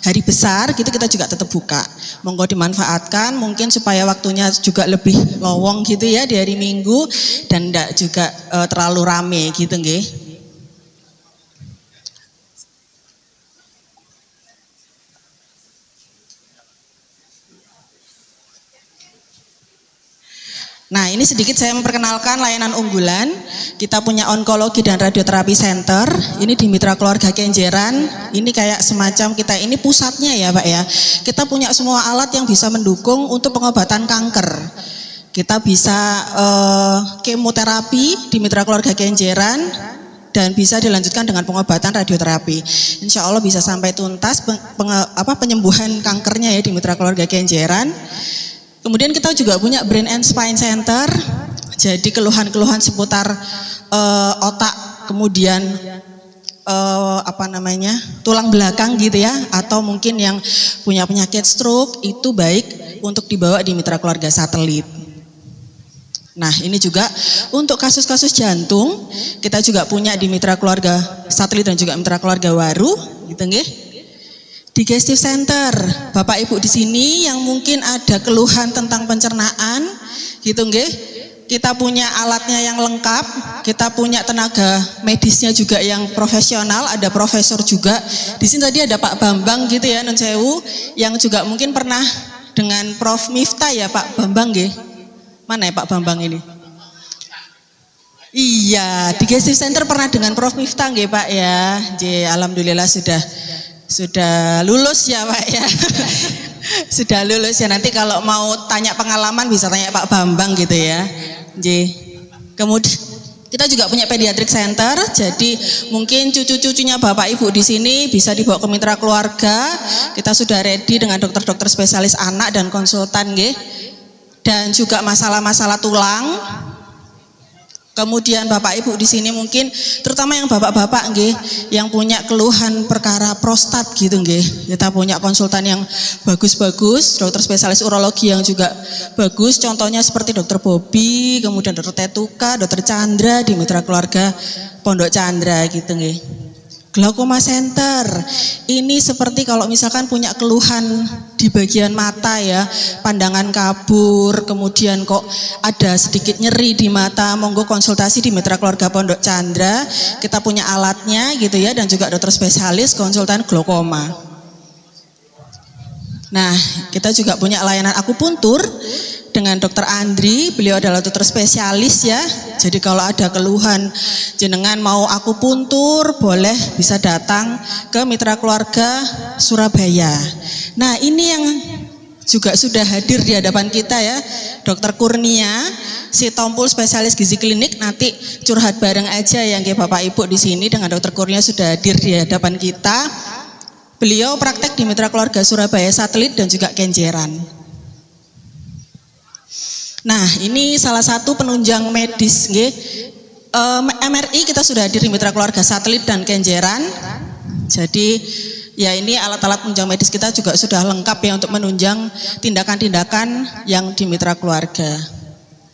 hari besar gitu kita juga tetap buka. Monggo dimanfaatkan mungkin supaya waktunya juga lebih lowong gitu ya di hari Minggu dan tidak juga terlalu rame gitu nggih. Nah, ini sedikit saya memperkenalkan layanan unggulan. Kita punya onkologi dan radioterapi center. Ini di Mitra Keluarga Kenjeran. Ini kayak semacam kita ini pusatnya ya Pak ya. Kita punya semua alat yang bisa mendukung untuk pengobatan kanker. Kita bisa kemoterapi di Mitra Keluarga Kenjeran dan bisa dilanjutkan dengan pengobatan radioterapi. Insya Allah bisa sampai tuntas penyembuhan kankernya ya di Mitra Keluarga Kenjeran. Kemudian kita juga punya Brain and Spine Center, jadi keluhan-keluhan seputar otak, kemudian tulang belakang gitu ya, atau mungkin yang punya penyakit stroke itu baik untuk dibawa di Mitra Keluarga Satelit. Nah ini juga untuk kasus-kasus jantung kita juga punya di Mitra Keluarga Satelit dan juga Mitra Keluarga Waru, gitu nggih. Digestive Center, Bapak Ibu di sini yang mungkin ada keluhan tentang pencernaan, gitu nggih. Kita punya alatnya yang lengkap, kita punya tenaga medisnya juga yang profesional, ada profesor juga. Di sini tadi ada Pak Bambang gitu ya, Nun Sewu, yang juga mungkin pernah dengan Prof Miftah ya Pak Bambang nggih. Mana ya Pak Bambang ini? Iya, Digestive Center pernah dengan Prof Miftah nggih Pak ya. Alhamdulillah sudah lulus ya Pak ya. Sudah lulus ya, nanti kalau mau tanya pengalaman bisa tanya Pak Bambang gitu ya. Kemudian kita juga punya pediatric center, jadi mungkin cucu-cucunya Bapak Ibu di sini bisa dibawa ke Mitra Keluarga. Kita sudah ready dengan dokter-dokter spesialis anak dan konsultan nggih. Dan juga masalah-masalah tulang. Kemudian Bapak Ibu di sini mungkin terutama yang bapak-bapak nggih yang punya keluhan perkara prostat gitu nggih. Kita punya konsultan yang bagus-bagus, dokter spesialis urologi yang juga bagus, contohnya seperti Dokter Bobi, kemudian Dokter Tetuka, Dokter Chandra di Mitra Keluarga Pondok Chandra gitu nggih. Glaukoma Center, ini seperti kalau misalkan punya keluhan di bagian mata ya, pandangan kabur, kemudian kok ada sedikit nyeri di mata, monggo konsultasi di Mitra Keluarga Pondok Chandra, kita punya alatnya gitu ya, dan juga dokter spesialis konsultan glaukoma. Nah, kita juga punya layanan akupuntur dengan Dokter Andri, beliau adalah dokter spesialis ya. Jadi kalau ada keluhan jenengan mau akupuntur, boleh bisa datang ke Mitra Keluarga Surabaya. Nah, ini yang juga sudah hadir di hadapan kita ya, Dokter Kurnia, si Tompul spesialis gizi klinik. Nanti curhat bareng aja yang Bapak Ibu di sini dengan Dokter Kurnia sudah hadir di hadapan kita. Beliau praktek di Mitra Keluarga Surabaya Satelit dan juga Kenjeran. Nah, ini salah satu penunjang medis nggih. MRI kita sudah hadir di Mitra Keluarga Satelit dan Kenjeran. Jadi ya ini alat-alat penunjang medis kita juga sudah lengkap ya untuk menunjang tindakan-tindakan yang di Mitra Keluarga.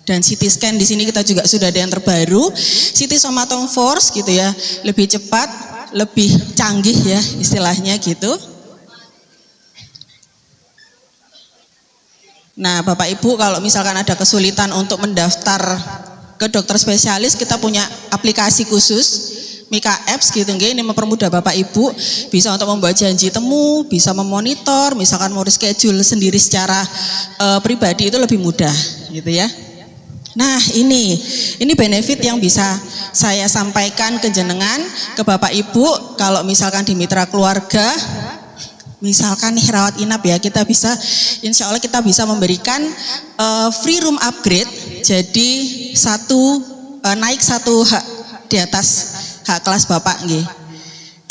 Dan CT scan di sini kita juga sudah ada yang terbaru, CT Somatom Force gitu ya, lebih cepat, lebih canggih ya istilahnya gitu. Nah, Bapak Ibu kalau misalkan ada kesulitan untuk mendaftar ke dokter spesialis, kita punya aplikasi khusus Mika Apps gitu nggih, ini mempermudah Bapak Ibu bisa untuk membuat janji temu, bisa memonitor, misalkan mau reschedule sendiri secara pribadi itu lebih mudah gitu ya. Nah, ini benefit yang bisa saya sampaikan ke jenengan, ke Bapak Ibu kalau misalkan di Mitra Keluarga misalkan nih rawat inap ya, kita bisa insya Allah kita bisa memberikan free room upgrade, jadi naik satu hak di atas hak kelas Bapak nggih.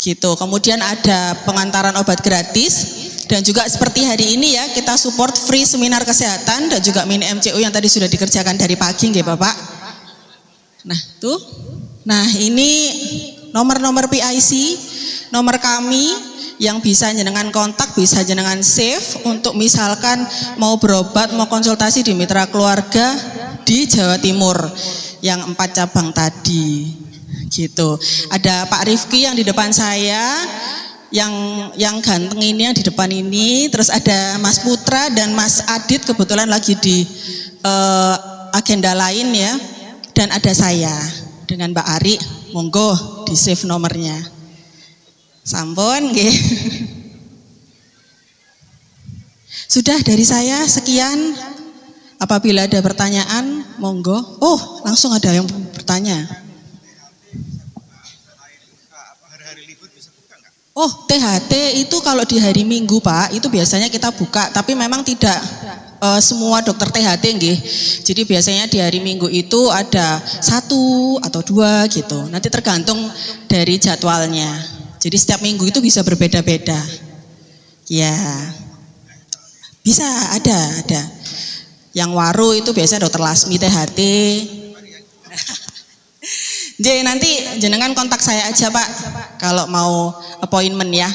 Gitu. Kemudian ada pengantaran obat gratis Dan juga seperti hari ini ya, kita support free seminar kesehatan dan juga mini MCU yang tadi sudah dikerjakan dari pagi nggih Bapak. Nah, tuh. Nah, ini nomor-nomor PIC, nomor kami yang bisa jenengan kontak, bisa jenengan save untuk misalkan mau berobat, mau konsultasi di mitra keluarga di Jawa Timur yang 4 cabang tadi. Gitu. Ada Pak Rifki yang di depan saya, yang ganteng ini yang di depan ini, terus ada Mas Putra dan Mas Adit kebetulan lagi di agenda lain ya, dan ada saya dengan Mbak Ari. Monggo di save nomornya. Sampun nggih. Sudah dari saya sekian. Apabila ada pertanyaan, monggo. Oh, langsung ada yang bertanya. Oh, THT itu kalau di hari Minggu Pak, itu biasanya kita buka, tapi memang tidak semua dokter THT nggih. Jadi biasanya di hari Minggu itu ada 1 atau 2 gitu. Nanti tergantung dari jadwalnya. Jadi setiap minggu itu bisa berbeda-beda. Ya. Bisa ada. Yang Waru itu biasanya dokter Lasmi THT. Jadi nanti jenengan kontak saya aja Pak kalau mau appointment ya.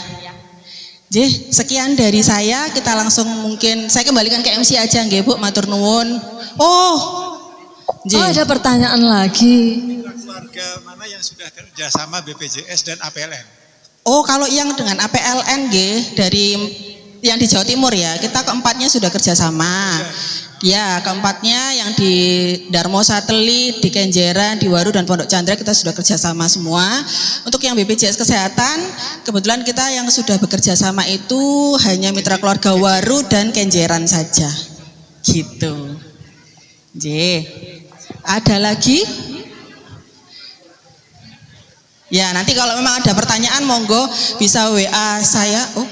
Jadi sekian dari saya, kita langsung mungkin saya kembalikan ke MC aja nggih Bu, matur nuwun. Oh, ada pertanyaan lagi. Keluarga mana yang sudah kerjasama BPJS dan APLN? Oh, kalau yang dengan APLN nggih dari yang di Jawa Timur ya, kita keempatnya sudah kerjasama. Ya, keempatnya yang di Darmo Satelit, di Kenjeran, di Waru dan Pondok Chandra kita sudah kerjasama semua. Untuk yang BPJS Kesehatan, kebetulan kita yang sudah bekerja sama itu hanya mitra keluarga Waru dan Kenjeran saja. Gitu. J. Ada lagi? Ya, nanti kalau memang ada pertanyaan monggo bisa WA saya. Oh.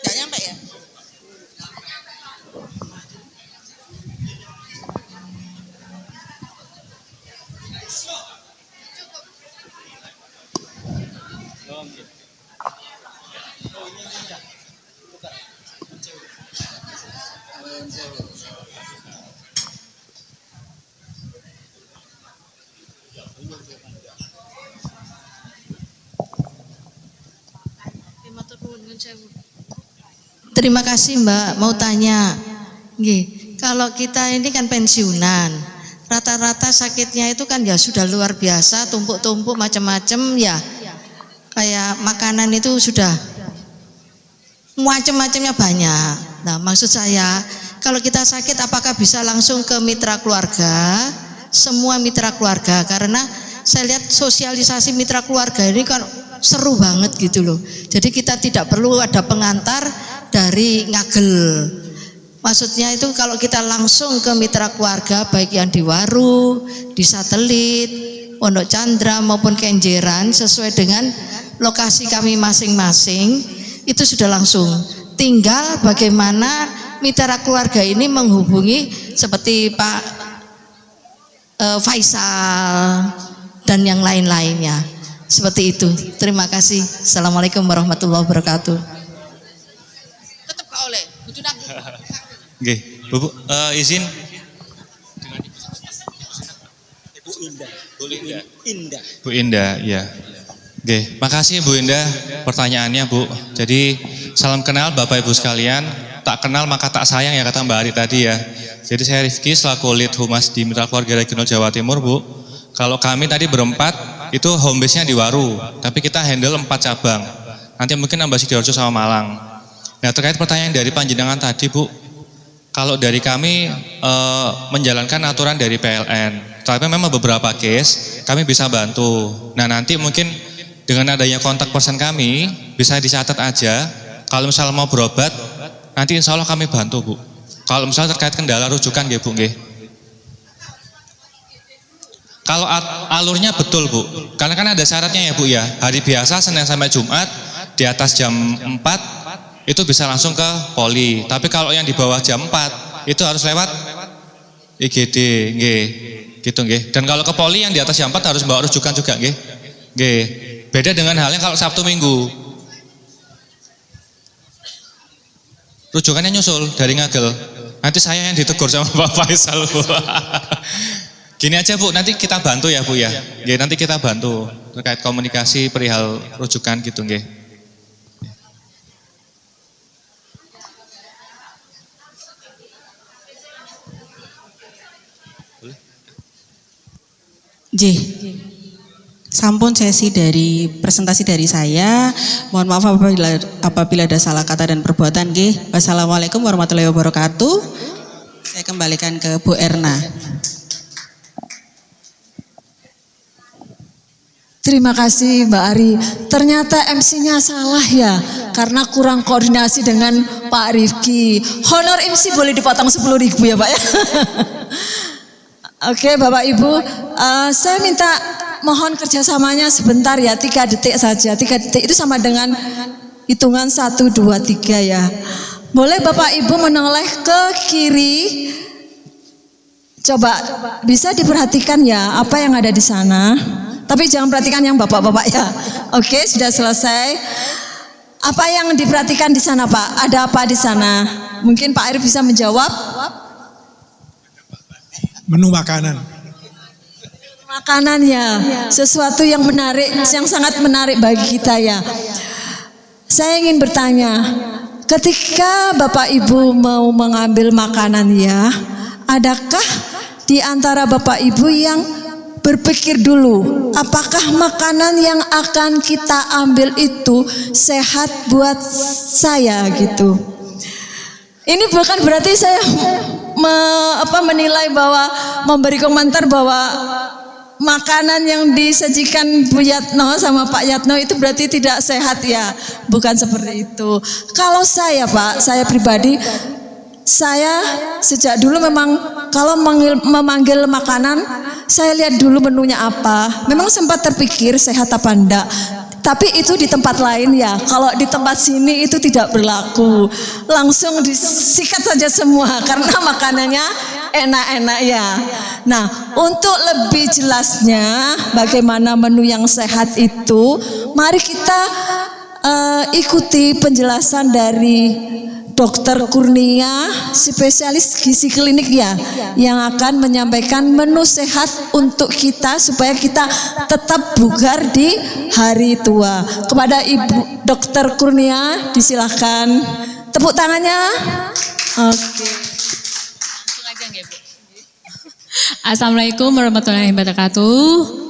Gak nyampe ya? Terima kasih Mbak, mau tanya. Nggih, kalau kita ini kan pensiunan, rata-rata sakitnya itu kan ya sudah luar biasa, tumpuk-tumpuk macam-macam ya. Kayak makanan itu sudah macam-macamnya banyak. Nah, maksud saya, kalau kita sakit apakah bisa langsung ke mitra keluarga? Semua mitra keluarga, karena saya lihat sosialisasi mitra keluarga ini kan seru banget gitu loh. Jadi kita tidak perlu ada pengantar dari ngagel. Maksudnya itu kalau kita langsung ke mitra keluarga baik yang di Waru, di Satelit, Pondok Chandra maupun Kenjeran sesuai dengan lokasi kami masing-masing itu sudah langsung. Tinggal bagaimana mitra keluarga ini menghubungi seperti Pak Faisal dan yang lain-lainnya. Seperti itu. Terima kasih. Assalamualaikum warahmatullahi wabarakatuh. Tetap Kak Oleh. Oke, Bu, izin. Bu Indah. Bu Indah, ya. Oke, makasih Bu Indah pertanyaannya Bu. Jadi salam kenal Bapak Ibu sekalian. Tak kenal maka tak sayang ya kata Mbak Ari tadi ya. Jadi saya Rifki selaku lead humas di Mitra Keluarga Regional Jawa Timur Bu. Kalau kami tadi berempat itu home base-nya di Waru, tapi kita handle 4 cabang. Nanti mungkin nambah Sidoarjo sama Malang. Nah terkait pertanyaan dari panjenengan tadi Bu, kalau dari kami menjalankan aturan dari PLN, tapi memang beberapa case kami bisa bantu. Nah nanti mungkin dengan adanya kontak person kami bisa dicatat aja. Kalau misalnya mau berobat, nanti insya Allah kami bantu Bu. Kalau misalnya terkait kendala rujukan ya Bu nggih. Kalau alurnya betul Bu, karena kan ada syaratnya ya Bu ya. Hari biasa Senin sampai Jumat di atas jam 4 itu bisa langsung ke poli. Tapi kalau yang di bawah jam 4 itu harus lewat IGD, nggih. Gitu nggih. Dan kalau ke poli yang di atas jam 4 harus bawa rujukan juga nggih. Nggih. Beda dengan halnya kalau Sabtu Minggu. Rujukannya nyusul dari Ngagel. Nanti saya yang ditegur sama Pak Faisal, Bu. Gini aja Bu, nanti kita bantu ya Bu ya. Nggih, nanti kita bantu terkait komunikasi perihal rujukan gitu nggih. Sampun sesi dari presentasi dari saya. Mohon maaf apabila ada salah kata dan perbuatan. Wassalamualaikum warahmatullahi wabarakatuh. Saya kembalikan ke Bu Erna. Terima kasih Mbak Ari. Ternyata MC-nya salah ya, karena kurang koordinasi dengan Pak Rifki. Honor MC boleh dipotong 10.000 ya Pak ya. Oke Bapak Ibu, saya minta mohon kerjasamanya sebentar ya, 3 detik saja. 3 detik itu sama dengan hitungan 1, 2, 3 ya. Boleh Bapak Ibu menoleh ke kiri. Coba bisa diperhatikan ya apa yang ada di sana. Tapi jangan perhatikan yang bapak-bapak ya. Oke, sudah selesai. Apa yang diperhatikan di sana Pak? Ada apa di sana? Mungkin Pak Arif bisa menjawab. Menu makanan. Makanan ya, sesuatu yang menarik, yang sangat menarik bagi kita ya. Saya ingin bertanya, ketika Bapak Ibu mau mengambil makanan ya, adakah di antara Bapak Ibu yang berpikir dulu, apakah makanan yang akan kita ambil itu sehat buat saya gitu? Ini bukan berarti saya menilai bahwa memberi komentar bahwa makanan yang disajikan Bu Yatno sama Pak Yatno itu berarti tidak sehat ya, bukan seperti itu. Kalau saya Pak, saya pribadi, saya sejak dulu memang kalau memanggil makanan, saya lihat dulu menunya apa. Memang sempat terpikir sehat apa enggak. Tapi itu di tempat lain ya. Kalau di tempat sini itu tidak berlaku. Langsung disikat saja semua karena makanannya enak-enak ya. Nah, untuk lebih jelasnya bagaimana menu yang sehat itu, mari kita ikuti penjelasan dari Dokter Kurnia, spesialis gizi klinik ya, yang akan menyampaikan menu sehat untuk kita supaya kita tetap bugar di hari tua. Kepada Ibu Dokter Kurnia, disilahkan tepuk tangannya. Oke. Assalamualaikum warahmatullahi wabarakatuh.